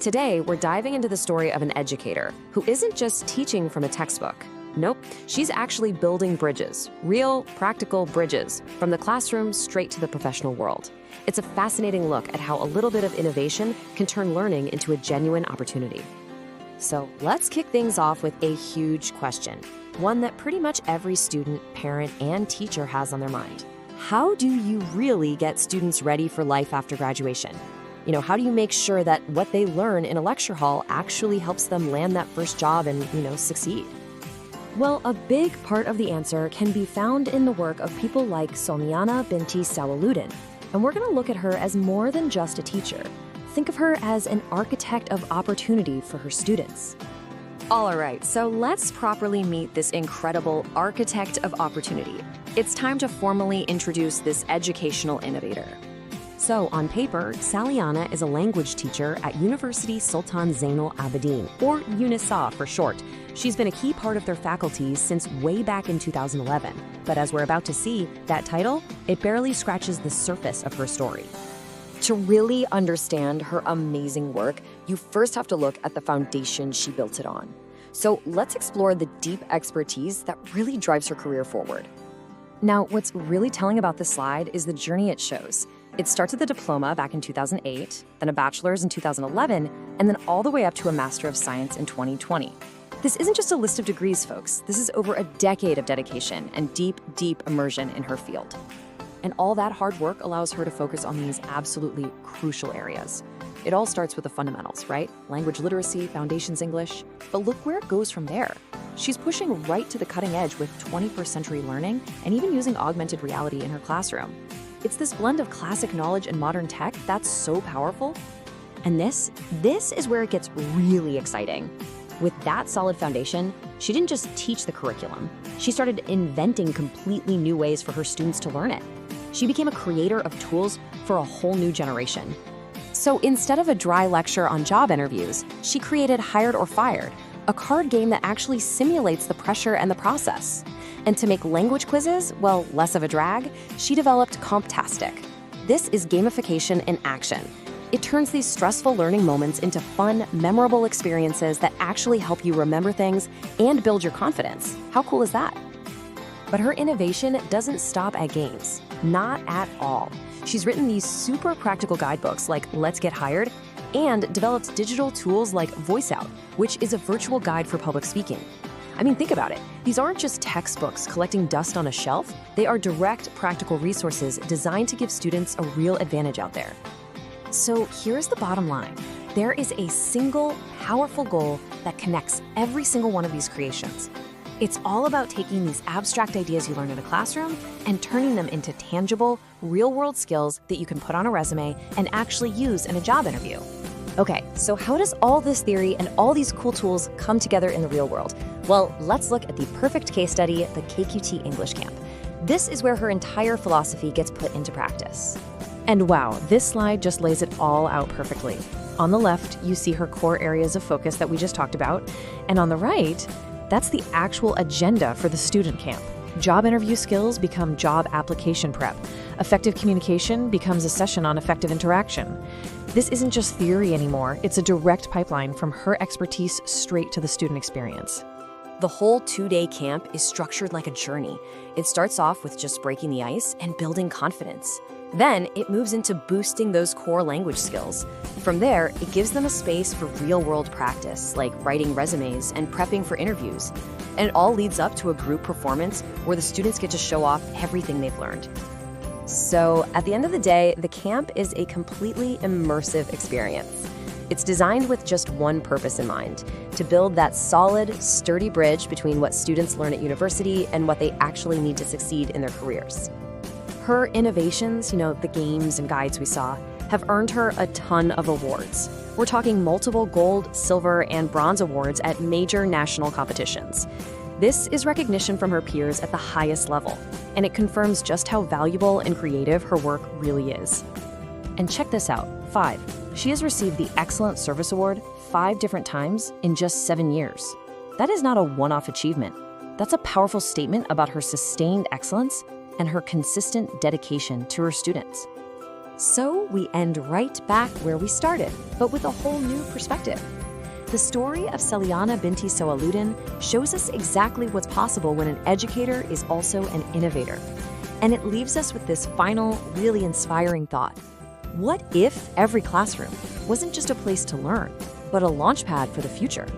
Today, we're diving into the story of an educator who isn't just teaching from a textbook. Nope, she's actually building bridges, real, practical bridges, from the classroom straight to the professional world. It's a fascinating look at how a little bit of innovation can turn learning into a genuine opportunity. So let's kick things off with a huge question, one that pretty much every student, parent, and teacher has on their mind. How do you really get students ready for life after graduation? How do you make sure that what they learn in a lecture hall actually helps them land that first job and, succeed? Well, a big part of the answer can be found in the work of people like Somyana binti Sawaludin. And we're going to look at her as more than just a teacher. Think of her as an architect of opportunity for her students. All right, so let's properly meet this incredible architect of opportunity. It's time to formally introduce this educational innovator. So, on paper, Saliana is a language teacher at University Sultan Zainal Abidin, or UNISA for short. She's been a key part of their faculty since way back in 2011. But as we're about to see, that title, it barely scratches the surface of her story. To really understand her amazing work, you first have to look at the foundation she built it on. So let's explore the deep expertise that really drives her career forward. Now, what's really telling about this slide is the journey it shows. It starts with a diploma back in 2008, then a bachelor's in 2011, and then all the way up to a Master of Science in 2020. This isn't just a list of degrees, folks. This is over a decade of dedication and deep, deep immersion in her field. And all that hard work allows her to focus on these absolutely crucial areas. It all starts with the fundamentals, right? Language literacy, foundations English. But look where it goes from there. She's pushing right to the cutting edge with 21st century learning and even using augmented reality in her classroom. It's this blend of classic knowledge and modern tech that's so powerful. And this is where it gets really exciting. With that solid foundation, she didn't just teach the curriculum. She started inventing completely new ways for her students to learn it. She became a creator of tools for a whole new generation. So instead of a dry lecture on job interviews, she created Hired or Fired, a card game that actually simulates the pressure and the process. And to make language quizzes, well, less of a drag, she developed Comptastic. This is gamification in action. It turns these stressful learning moments into fun, memorable experiences that actually help you remember things and build your confidence. How cool is that? But her innovation doesn't stop at games. Not at all. She's written these super practical guidebooks like Let's Get Hired and developed digital tools like VoiceOut, which is a virtual guide for public speaking. I mean, think about it. These aren't just textbooks collecting dust on a shelf. They are direct, practical resources designed to give students a real advantage out there. So here's the bottom line. There is a single, powerful goal that connects every single one of these creations. It's all about taking these abstract ideas you learn in a classroom and turning them into tangible, real-world skills that you can put on a resume and actually use in a job interview. Okay, so how does all this theory and all these cool tools come together in the real world? Well, let's look at the perfect case study, the KQT English Camp. This is where her entire philosophy gets put into practice. And wow, this slide just lays it all out perfectly. On the left, you see her core areas of focus that we just talked about, and on the right, that's the actual agenda for the student camp. Job interview skills become job application prep. Effective communication becomes a session on effective interaction. This isn't just theory anymore, it's a direct pipeline from her expertise straight to the student experience. The whole 2-day camp is structured like a journey. It starts off with just breaking the ice and building confidence. Then it moves into boosting those core language skills. From there, it gives them a space for real-world practice, like writing resumes and prepping for interviews. And it all leads up to a group performance where the students get to show off everything they've learned. So at the end of the day, the camp is a completely immersive experience. It's designed with just one purpose in mind, to build that solid, sturdy bridge between what students learn at university and what they actually need to succeed in their careers. Her innovations, the games and guides we saw, have earned her a ton of awards. We're talking multiple gold, silver, and bronze awards at major national competitions. This is recognition from her peers at the highest level, and it confirms just how valuable and creative her work really is. And check this out, 5. She has received the Excellent Service Award 5 different times in just 7 years. That is not a one-off achievement. That's a powerful statement about her sustained excellence and her consistent dedication to her students. So we end right back where we started, but with a whole new perspective. The story of Celiana Binti Soaluddin shows us exactly what's possible when an educator is also an innovator. And it leaves us with this final, really inspiring thought. What if every classroom wasn't just a place to learn, but a launchpad for the future?